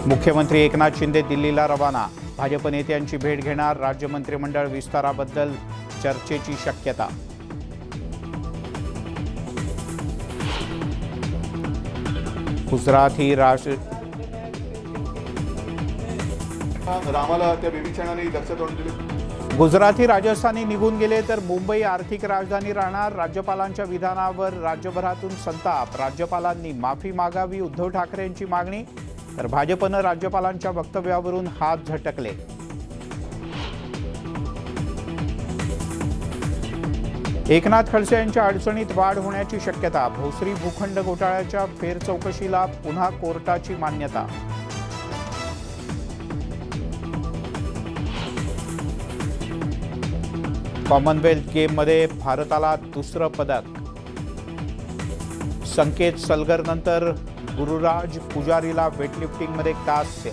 मुख्यमंत्री एकनाथ शिंदे दिल्लीला रवाना। भाजप नेत्यांची भेट घेणार। राज्य मंत्रिमंडळ विस्ताराबद्दल चर्चेची शक्यता। गुजराती रामाला त्या बेबीचणाने लक्ष तोंड दिले। गुजराती राजस्थानी निघून गेले तर मुंबई आर्थिक राजधानी राहणार। राज्यपालांच्या विधानावर राज्यभरातून संताप। राज्यपालांनी माफी मागावी उद्धव ठाकरेंची मागणी, तर भाजपनं राज्यपालांच्या वक्तव्यावरून हात झटकले। एकनाथ खडसे यांच्या अडचणीत वाढ होण्याची शक्यता। भोसरी भूखंड घोटाळ्याच्या फेरचौकशीला पुन्हा कोर्टाची मान्यता। कॉमनवेल्थ गेममध्ये भारताला दुसरं पदक। संकेत सलगरनंतर गुरुराज पुजारीला वेटलिफ्टिंगमध्ये कांस्य।